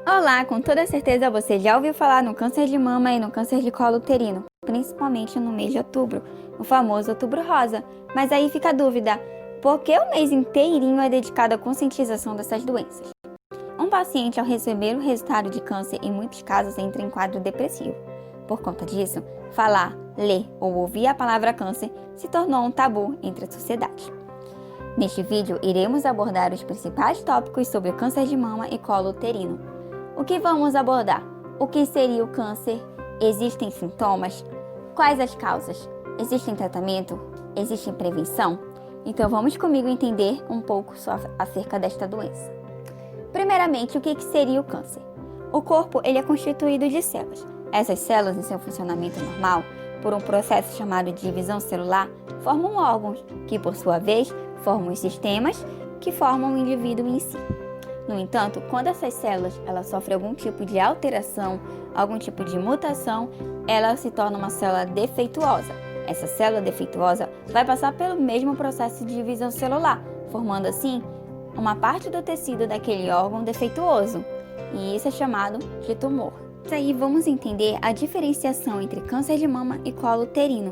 Olá, com toda certeza você já ouviu falar no câncer de mama e no câncer de colo uterino, principalmente no mês de outubro, o famoso Outubro Rosa. Mas aí fica a dúvida, por que o mês inteirinho é dedicado à conscientização dessas doenças? Um paciente, ao receber o resultado de câncer, em muitos casos entra em quadro depressivo. Por conta disso, falar, ler ou ouvir a palavra câncer se tornou um tabu entre a sociedade. Neste vídeo, iremos abordar os principais tópicos sobre o câncer de mama e colo uterino. O que vamos abordar? O que seria o câncer? Existem sintomas? Quais as causas? Existe tratamento? Existe prevenção? Então vamos comigo entender um pouco acerca desta doença. Primeiramente, o que seria o câncer? O corpo ele é constituído de células. Essas células, em seu funcionamento normal, por um processo chamado de divisão celular, formam órgãos, que por sua vez formam os sistemas que formam o indivíduo em si. No entanto, quando essas células elas sofrem algum tipo de alteração, algum tipo de mutação, ela se torna uma célula defeituosa. Essa célula defeituosa vai passar pelo mesmo processo de divisão celular, formando assim uma parte do tecido daquele órgão defeituoso, e isso é chamado de tumor. Aí vamos entender a diferenciação entre câncer de mama e colo uterino.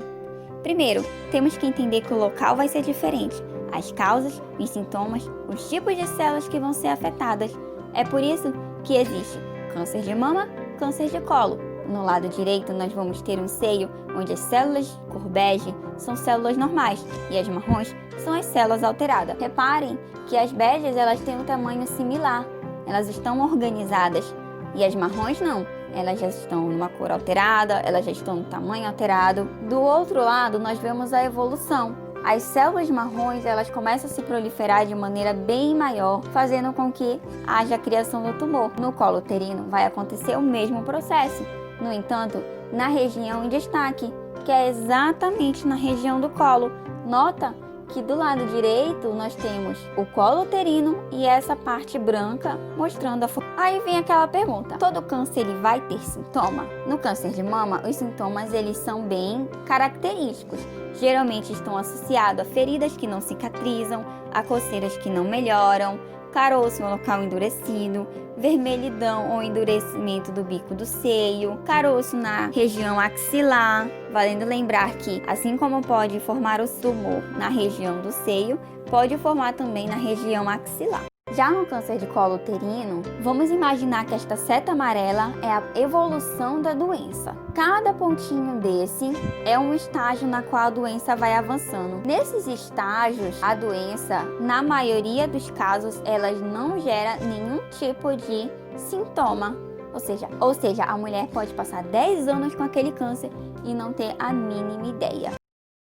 Primeiro, temos que entender que o local vai ser diferente, as causas, os sintomas, os tipos de células que vão ser afetadas. É por isso que existe câncer de mama, câncer de colo. No lado direito, nós vamos ter um seio onde as células cor bege são células normais e as marrons são as células alteradas. Reparem que as beges elas têm um tamanho similar, elas estão organizadas e as marrons não. Elas já estão numa cor alterada, elas já estão no tamanho alterado. Do outro lado, nós vemos a evolução. As células marrons elas começam a se proliferar de maneira bem maior, fazendo com que haja a criação do tumor. No colo uterino vai acontecer o mesmo processo. No entanto, na região em destaque, que é exatamente na região do colo. Nota que do lado direito nós temos o colo uterino e essa parte branca mostrando a forma. Aí vem aquela pergunta, todo câncer ele vai ter sintoma? No câncer de mama, os sintomas eles são bem característicos. Geralmente estão associados a feridas que não cicatrizam, a coceiras que não melhoram, caroço no local endurecido, vermelhidão ou endurecimento do bico do seio, caroço na região axilar, valendo lembrar que, assim como pode formar o tumor na região do seio, pode formar também na região axilar. Já no câncer de colo uterino, vamos imaginar que esta seta amarela é a evolução da doença. Cada pontinho desse é um estágio na qual a doença vai avançando. Nesses estágios, a doença, na maioria dos casos, ela não gera nenhum tipo de sintoma. Ou seja, a mulher pode passar 10 anos com aquele câncer e não ter a mínima ideia.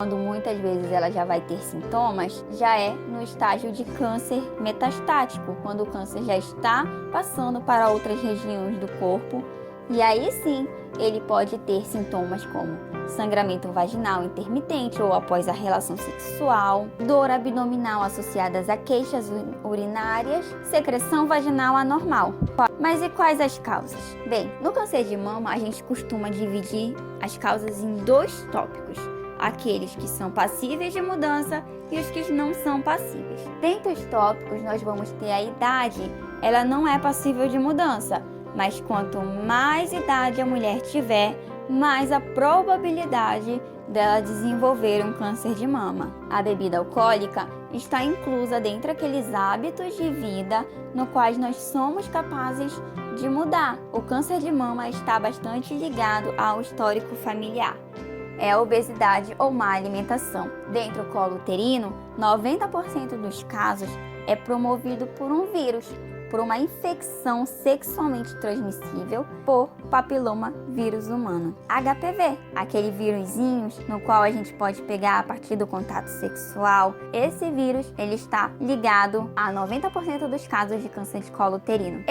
Quando muitas vezes ela já vai ter sintomas, já é no estágio de câncer metastático, quando o câncer já está passando para outras regiões do corpo. E aí sim, ele pode ter sintomas como sangramento vaginal intermitente ou após a relação sexual, dor abdominal associadas a queixas urinárias, secreção vaginal anormal. Mas e quais as causas? Bem, no câncer de mama a gente costuma dividir as causas em dois tópicos. Aqueles que são passíveis de mudança e os que não são passíveis. Dentre os tópicos, nós vamos ter a idade. Ela não é passível de mudança, mas quanto mais idade a mulher tiver, mais a probabilidade dela desenvolver um câncer de mama. A bebida alcoólica está inclusa dentre aqueles hábitos de vida no quais nós somos capazes de mudar. O câncer de mama está bastante ligado ao histórico familiar. É a obesidade ou má alimentação. Dentro do colo uterino, 90% dos casos é promovido por um vírus, por uma infecção sexualmente transmissível por papiloma vírus humano. HPV, aquele vírusinho no qual a gente pode pegar a partir do contato sexual. Esse vírus, ele está ligado a 90% dos casos de câncer de colo uterino.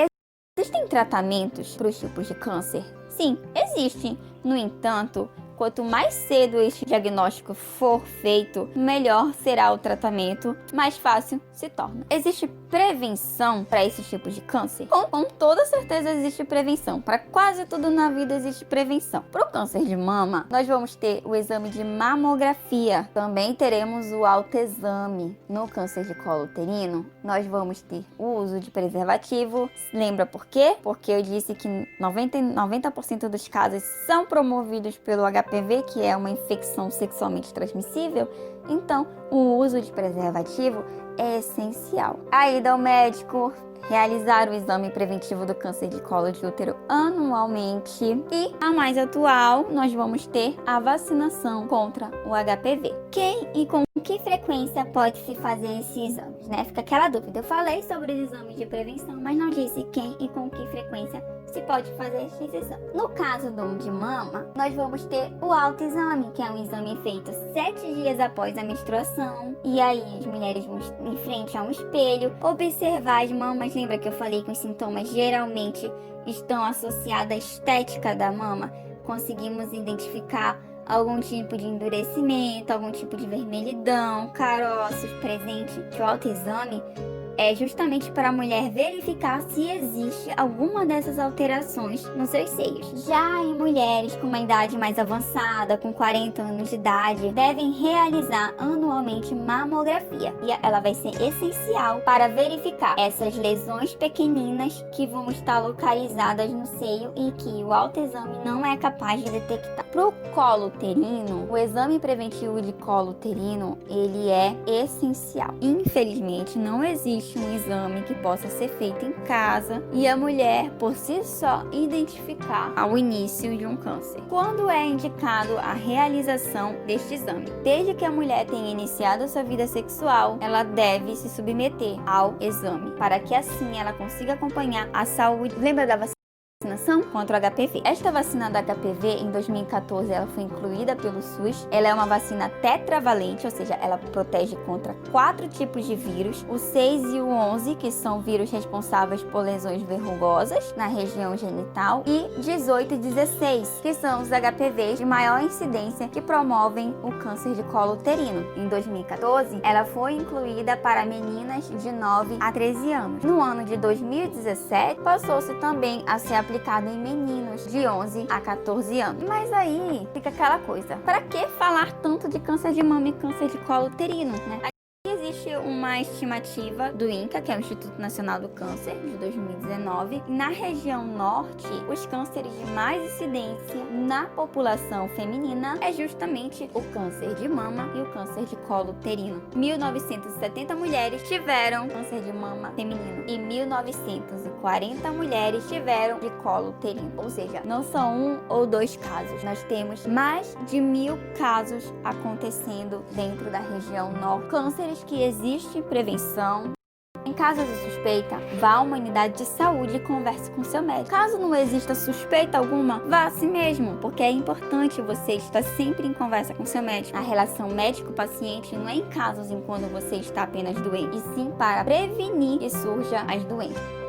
Existem tratamentos para os tipos de câncer? Sim, existem. No entanto, Quanto mais cedo este diagnóstico for feito, melhor será o tratamento, mais fácil se torna. Existe prevenção para esse tipo de câncer? Com toda certeza existe prevenção. Para quase tudo na vida existe prevenção. Para o câncer de mama, nós vamos ter o exame de mamografia. Também teremos o autoexame. No câncer de colo uterino, nós vamos ter o uso de preservativo. Lembra por quê? Porque eu disse que 90% dos casos são promovidos pelo HPV, que é uma infecção sexualmente transmissível. Então, o uso de preservativo é essencial. A ida ao médico, realizar o exame preventivo do câncer de colo de útero anualmente. E a mais atual, nós vamos ter a vacinação contra o HPV. Quem e com que frequência pode se fazer esses exames, né? Fica aquela dúvida. Eu falei sobre os exames de prevenção, mas não disse quem e com que frequência se pode fazer esses exames. No caso do de mama, nós vamos ter o autoexame, que é um exame feito 7 dias após a menstruação. E aí as mulheres vão em frente a um espelho, observar as mamas. Lembra que eu falei que os sintomas geralmente estão associados à estética da mama? Conseguimos identificar algum tipo de endurecimento, algum tipo de vermelhidão, caroços presente. O autoexame é justamente para a mulher verificar se existe alguma dessas alterações nos seus seios. Já em mulheres com uma idade mais avançada, com 40 anos de idade, devem realizar anualmente mamografia. E ela vai ser essencial para verificar essas lesões pequeninas que vão estar localizadas no seio e que o autoexame não é capaz de detectar. Para o colo uterino, o exame preventivo de colo uterino, ele é essencial. Infelizmente, não existe um exame que possa ser feito em casa e a mulher por si só identificar ao início de um câncer. Quando é indicado a realização deste exame? Desde que a mulher tenha iniciado sua vida sexual, ela deve se submeter ao exame para que assim ela consiga acompanhar a saúde. Lembra da vacinação contra o HPV? Esta vacina da HPV, em 2014, ela foi incluída pelo SUS. Ela é uma vacina tetravalente, ou seja, ela protege contra 4 tipos de vírus, o 6 e o 11, que são vírus responsáveis por lesões verrugosas na região genital, e 18 e 16, que são os HPVs de maior incidência que promovem o câncer de colo uterino. Em 2014, ela foi incluída para meninas de 9 a 13 anos. No ano de 2017, passou-se também a ser aplicado em meninos de 11 a 14 anos. Mas aí fica aquela coisa, para que falar tanto de câncer de mama e câncer de colo uterino, né? Existe uma estimativa do INCA, que é o Instituto Nacional do Câncer, de 2019. Na região norte, os cânceres de mais incidência na população feminina é justamente o câncer de mama e o câncer de colo uterino. 1.970 mulheres tiveram câncer de mama feminino e 1.940 mulheres tiveram de colo uterino. Ou seja, não são 1 ou 2 casos. Nós temos mais de 1.000 casos acontecendo dentro da região norte. Cânceres que existe prevenção. Em caso de suspeita, vá a uma unidade de saúde e converse com seu médico. Caso não exista suspeita alguma, vá a si mesmo, porque é importante você estar sempre em conversa com seu médico. A relação médico-paciente não é em casos em quando você está apenas doente, e sim para prevenir que surja as doenças.